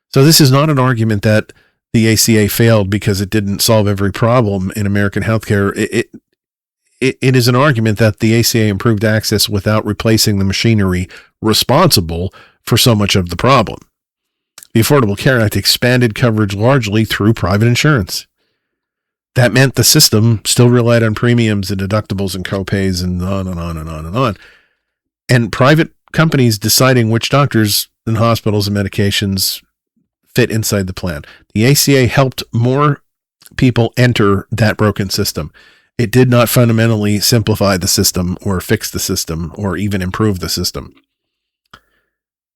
So this is not an argument that the ACA failed because it didn't solve every problem in American healthcare. It is an argument that the ACA improved access without replacing the machinery responsible for so much of the problem. The Affordable Care Act expanded coverage largely through private insurance. That meant the system still relied on premiums and deductibles and copays and on and on and on and on. And private companies deciding which doctors and hospitals and medications fit inside the plan. The ACA helped more people enter that broken system. It did not fundamentally simplify the system or fix the system or even improve the system.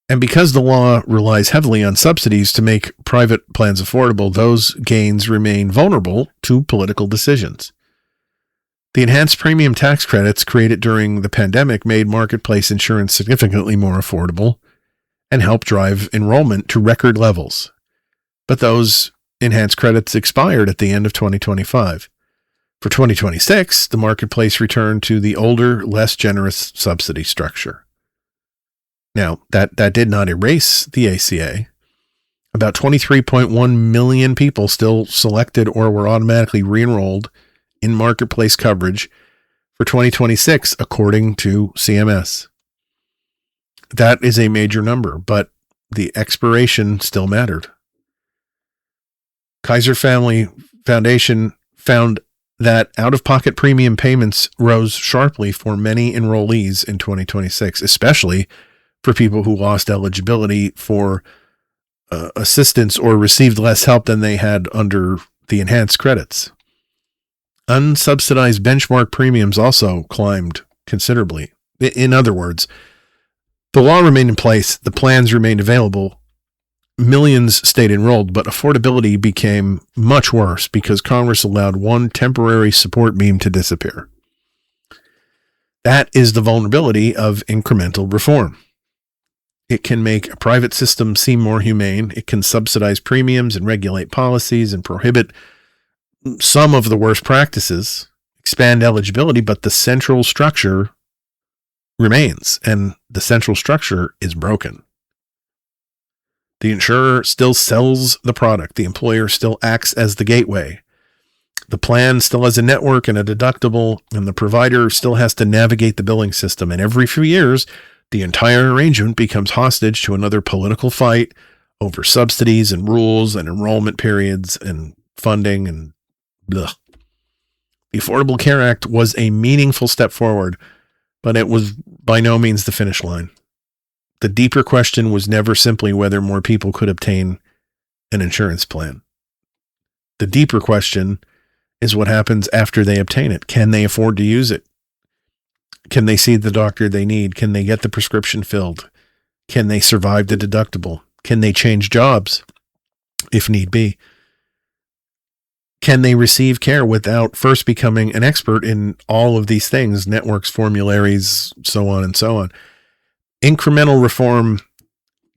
And because the law relies heavily on subsidies to make private plans affordable, those gains remain vulnerable to political decisions. The enhanced premium tax credits created during the pandemic made marketplace insurance significantly more affordable and helped drive enrollment to record levels. But those enhanced credits expired at the end of 2025. For 2026, the marketplace returned to the older, less generous subsidy structure. Now, that did not erase the ACA. About 23.1 million people still selected or were automatically re-enrolled in marketplace coverage for 2026, according to CMS. That is a major number, but the expiration still mattered. Kaiser Family Foundation found that out-of-pocket premium payments rose sharply for many enrollees in 2026, especially for people who lost eligibility for assistance or received less help than they had under the enhanced credits. Unsubsidized benchmark premiums also climbed considerably. In other words, the law remained in place, the plans remained available, millions stayed enrolled, but affordability became much worse because Congress allowed one temporary support beam to disappear. That is the vulnerability of incremental reform. It can make a private system seem more humane. It can subsidize premiums and regulate policies and prohibit some of the worst practices, expand eligibility, but the central structure remains, and the central structure is broken. The insurer still sells the product. The employer still acts as the gateway. The plan still has a network and a deductible, and the provider still has to navigate the billing system. And every few years, The entire arrangement becomes hostage to another political fight over subsidies and rules and enrollment periods and funding and blah. The Affordable Care Act was a meaningful step forward, but it was by no means the finish line. The deeper question was never simply whether more people could obtain an insurance plan. The deeper question is what happens after they obtain it. Can they afford to use it? Can they see the doctor they need? Can they get the prescription filled? Can they survive the deductible? Can they change jobs if need be? Can they receive care without first becoming an expert in all of these things, networks, formularies, so on and so on? Incremental reform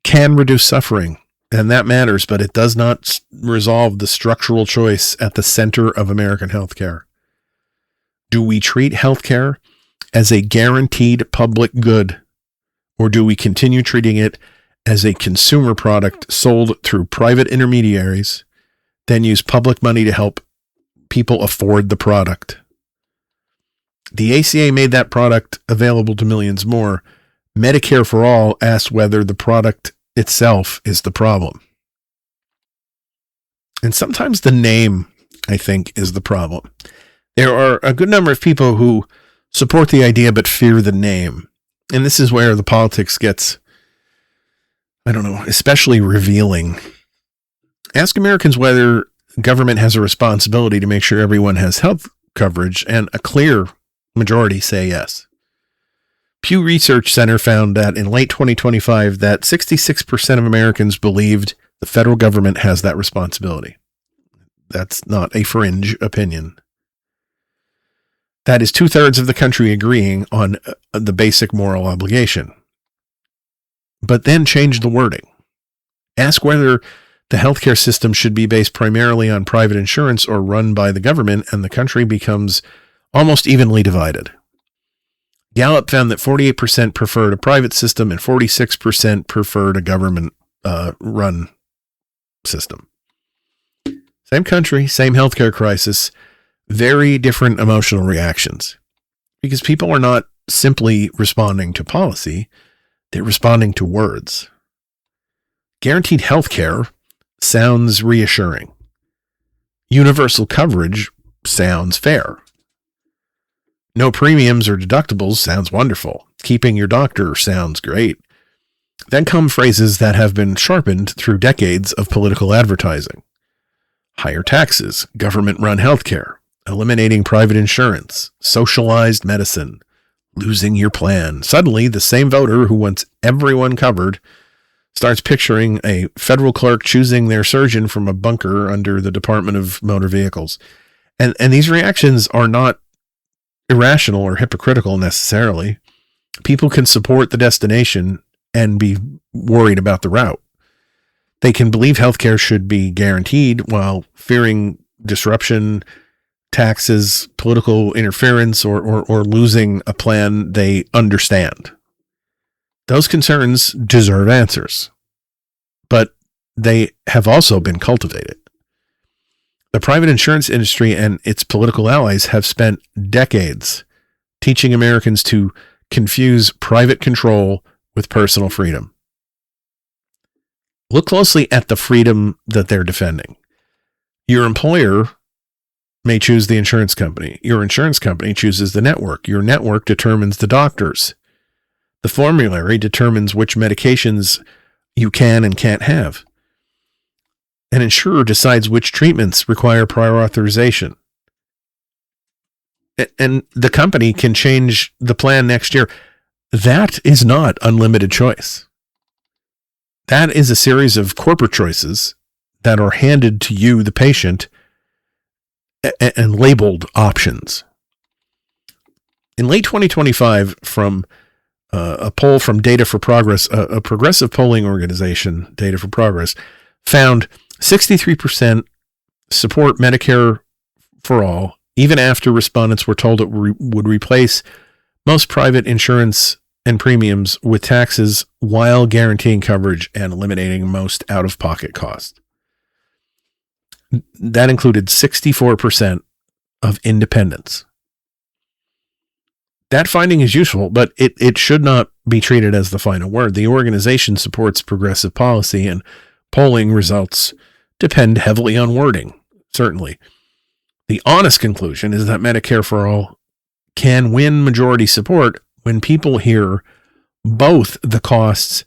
can reduce suffering, and that matters, but it does not resolve the structural choice at the center of American healthcare. Do we treat healthcare as a guaranteed public good, or do we continue treating it as a consumer product sold through private intermediaries, then use public money to help people afford the product? The ACA made that product available to millions more. Medicare for All asked whether the product itself is the problem. And sometimes the name, I think, is the problem. There are a good number of people who support the idea but fear the name. And this is where the politics gets, especially revealing. Ask Americans whether government has a responsibility to make sure everyone has health coverage, and a clear majority say yes. Pew Research Center found that in late 2025 that 66% of Americans believed the federal government has that responsibility. That's not a fringe opinion. That is 2/3 of the country agreeing on the basic moral obligation. But then change the wording. Ask whether the healthcare system should be based primarily on private insurance or run by the government, and the country becomes almost evenly divided. Gallup found that 48% preferred a private system and 46% preferred a government-run system. Same country, same healthcare crisis, very different emotional reactions. Because people are not simply responding to policy, they're responding to words. Guaranteed healthcare sounds reassuring. Universal coverage sounds fair. No premiums or deductibles sounds wonderful. Keeping your doctor sounds great. Then come phrases that have been sharpened through decades of political advertising. Higher taxes, government-run healthcare, eliminating private insurance, socialized medicine, losing your plan. Suddenly, the same voter who wants everyone covered starts picturing a federal clerk choosing their surgeon from a bunker under the Department of Motor Vehicles. And these reactions are not irrational or hypocritical necessarily. People can support the destination and be worried about the route. They can believe healthcare should be guaranteed while fearing disruption, taxes, political interference, or losing a plan they understand. Those concerns deserve answers, but they have also been cultivated. The private insurance industry and its political allies have spent decades teaching Americans to confuse private control with personal freedom. Look closely at the freedom that they're defending. Your employer may choose the insurance company. Your insurance company chooses the network. Your network determines the doctors. The formulary determines which medications you can and can't have. An insurer decides which treatments require prior authorization. And the company can change the plan next year. That is not unlimited choice. That is a series of corporate choices that are handed to you, the patient, and labeled options. In late 2025, from a poll from Data for Progress, a progressive polling organization, Data for Progress, found 63% support Medicare for all, even after respondents were told it would replace most private insurance and premiums with taxes while guaranteeing coverage and eliminating most out-of-pocket costs. That included 64% of independents. That finding is useful, but it should not be treated as the final word. The organization supports progressive policy, and polling results depend heavily on wording, certainly. The honest conclusion is that Medicare for All can win majority support when people hear both the costs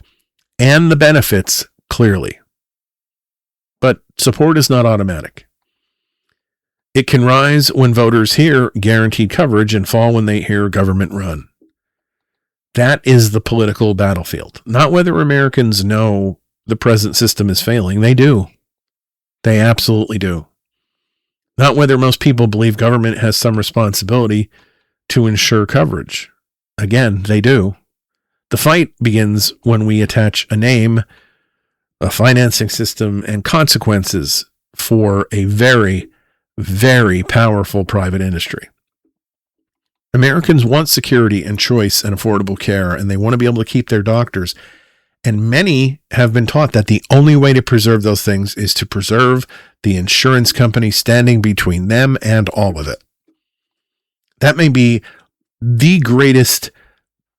and the benefits clearly. But support is not automatic. It can rise when voters hear guaranteed coverage and fall when they hear government run. That is the political battlefield. Not whether Americans know the present system is failing. They do. They absolutely do. Not whether most people believe government has some responsibility to ensure coverage. Again, they do. The fight begins when we attach a name, a financing system, and consequences for a very, very powerful private industry. Americans want security and choice and affordable care, and they want to be able to keep their doctors. And many have been taught that the only way to preserve those things is to preserve the insurance company standing between them and all of it. That may be the greatest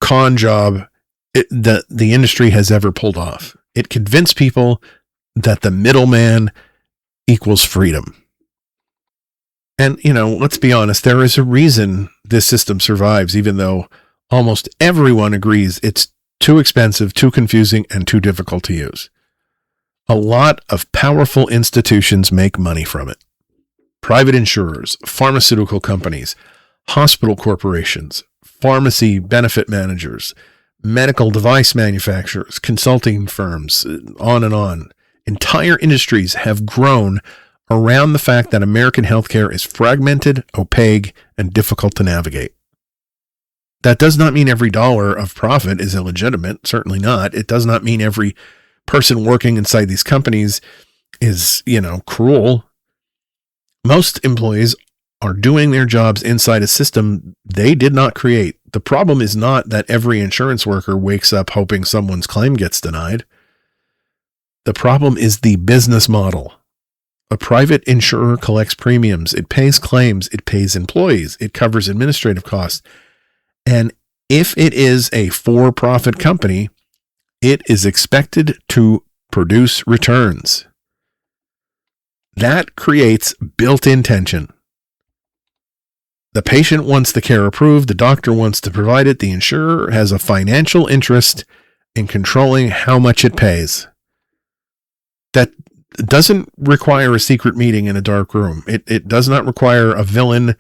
con job that the industry has ever pulled off. It convinced people that the middleman equals freedom. And, let's be honest, there is a reason this system survives, even though almost everyone agrees it's too expensive, too confusing, and too difficult to use. A lot of powerful institutions make money from it. Private insurers, pharmaceutical companies, hospital corporations, pharmacy benefit managers, medical device manufacturers, consulting firms, on and on. Entire industries have grown around the fact that American healthcare is fragmented, opaque, and difficult to navigate. That does not mean every dollar of profit is illegitimate. Certainly not. It does not mean every person working inside these companies is, cruel. Most employees are doing their jobs inside a system they did not create. The problem is not that every insurance worker wakes up hoping someone's claim gets denied. The problem is the business model. A private insurer collects premiums. It pays claims. It pays employees. It covers administrative costs. And if it is a for-profit company, it is expected to produce returns. That creates built-in tension. The patient wants the care approved. The doctor wants to provide it. The insurer has a financial interest in controlling how much it pays. That doesn't require a secret meeting in a dark room. It does not require a villain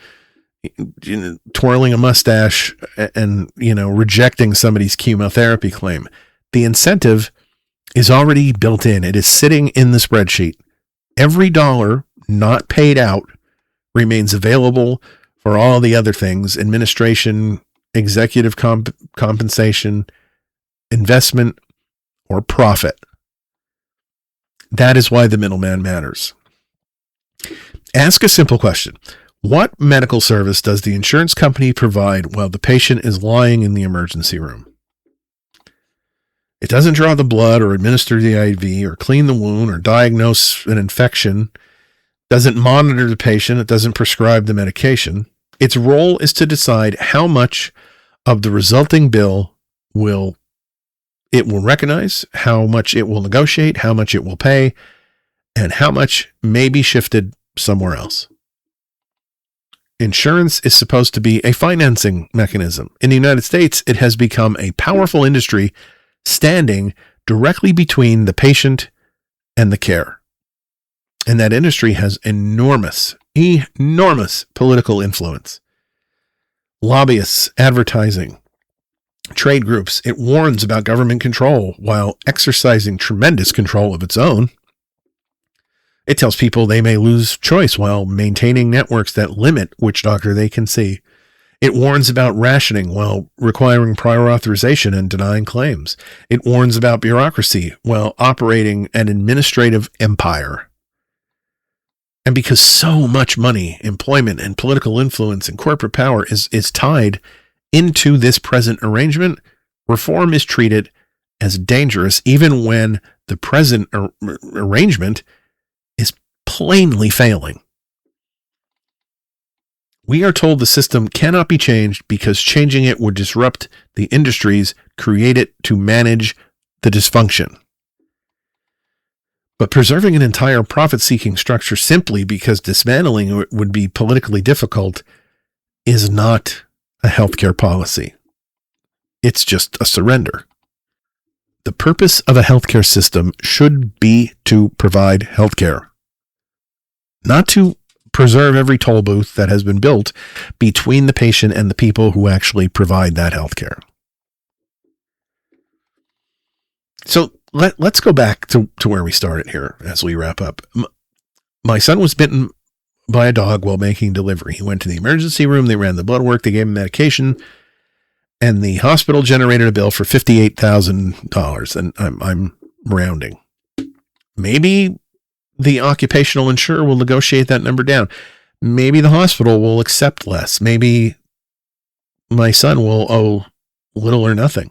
twirling a mustache and, rejecting somebody's chemotherapy claim. The incentive is already built in. It is sitting in the spreadsheet. Every dollar not paid out remains available for all the other things: administration, executive compensation, investment, or profit. That is why the middleman matters. Ask a simple question. What medical service does the insurance company provide while the patient is lying in the emergency room? It doesn't draw the blood or administer the IV or clean the wound or diagnose an infection. Doesn't monitor the patient. It doesn't prescribe the medication. Its role is to decide how much of the resulting bill it will recognize, how much it will negotiate, how much it will pay, and how much may be shifted somewhere else. Insurance is supposed to be a financing mechanism. In the United States, it has become a powerful industry standing directly between the patient and the care. And that industry has enormous political influence. Lobbyists, advertising, trade groups. It warns about government control while exercising tremendous control of its own. It tells people they may lose choice while maintaining networks that limit which doctor they can see. It warns about rationing while requiring prior authorization and denying claims. It warns about bureaucracy while operating an administrative empire. And because so much money, employment, and political influence and corporate power is tied into this present arrangement, reform is treated as dangerous even when the present arrangement is plainly failing. We are told the system cannot be changed because changing it would disrupt the industries created to manage the dysfunction. But preserving an entire profit-seeking structure simply because dismantling it would be politically difficult is not a healthcare policy. It's just a surrender. The purpose of a healthcare system should be to provide healthcare, not to preserve every toll booth that has been built between the patient and the people who actually provide that healthcare. So let's go back to where we started here as we wrap up. My son was bitten by a dog while making delivery. He went to the emergency room. They ran the blood work. They gave him medication. And the hospital generated a bill for $58,000. And I'm rounding. Maybe the occupational insurer will negotiate that number down. Maybe the hospital will accept less. Maybe my son will owe little or nothing.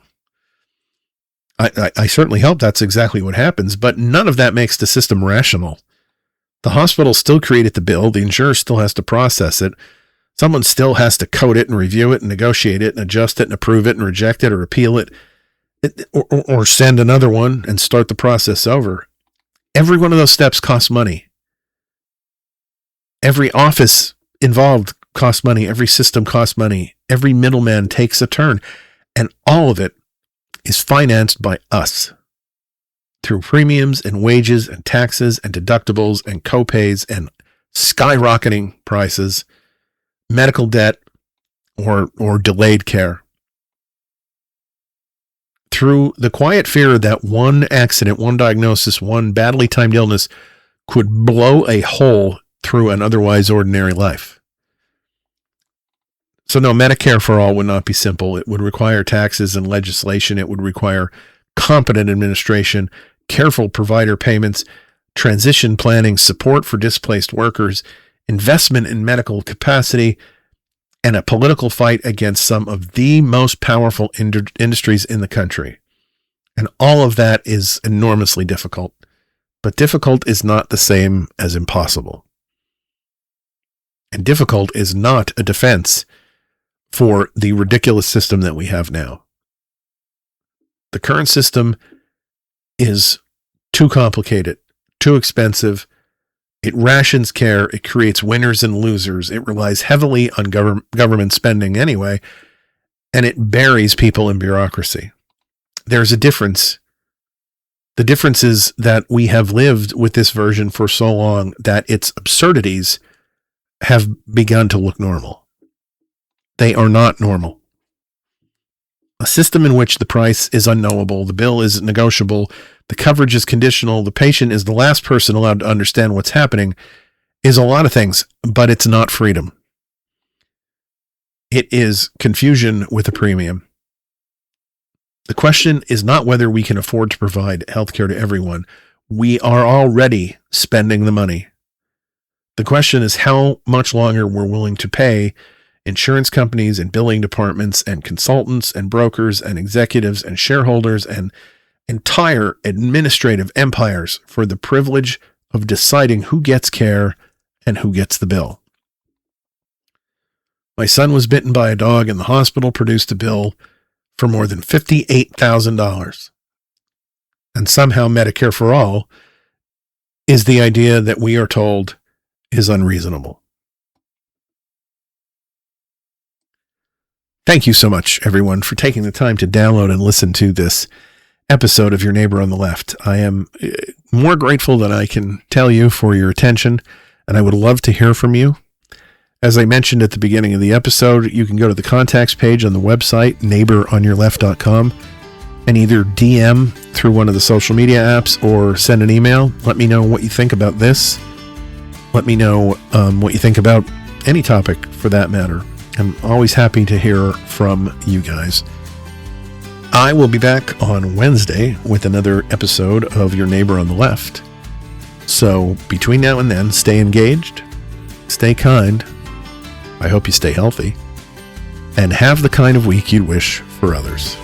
I certainly hope that's exactly what happens, but none of that makes the system rational. The hospital still created the bill. The insurer still has to process it. Someone still has to code it and review it and negotiate it and adjust it and approve it and reject it or appeal it, or send another one and start the process over. Every one of those steps costs money. Every office involved costs money. Every system costs money. Every middleman takes a turn. And all of it is financed by us through premiums and wages and taxes and deductibles and copays and skyrocketing prices, medical debt, or delayed care. Through the quiet fear that one accident, one diagnosis, one badly timed illness could blow a hole through an otherwise ordinary life. So no, Medicare for all would not be simple. It would require taxes and legislation. It would require competent administration, careful provider payments, transition planning, support for displaced workers, investment in medical capacity, and a political fight against some of the most powerful industries in the country. And all of that is enormously difficult. But difficult is not the same as impossible. And difficult is not a defense for the ridiculous system that we have now. The current system is too complicated, too expensive. It rations care. It creates winners and losers. It relies heavily on government spending anyway, and it buries people in bureaucracy. There's a difference. The difference is that we have lived with this version for so long that its absurdities have begun to look normal. They are not normal. A system in which the price is unknowable, the bill is negotiable, the coverage is conditional, the patient is the last person allowed to understand what's happening, is a lot of things, but it's not freedom. It is confusion with a premium. The question is not whether we can afford to provide healthcare to everyone. We are already spending the money. The question is how much longer we're willing to pay insurance companies and billing departments and consultants and brokers and executives and shareholders and entire administrative empires for the privilege of deciding who gets care and who gets the bill. My son was bitten by a dog and the hospital produced a bill for more than $58,000. And somehow Medicare for all is the idea that we are told is unreasonable. Thank you so much, everyone, for taking the time to download and listen to this episode of Your Neighbor on the Left. I am more grateful than I can tell you for your attention, and I would love to hear from you. As I mentioned at the beginning of the episode, you can go to the contacts page on the website, neighboronyourleft.com, and either DM through one of the social media apps or send an email. Let me know what you think about this. Let me know what you think about any topic for that matter. I'm always happy to hear from you guys. I will be back on Wednesday with another episode of Your Neighbor on the Left. So between now and then, stay engaged, stay kind. I hope you stay healthy, and have the kind of week you'd wish for others.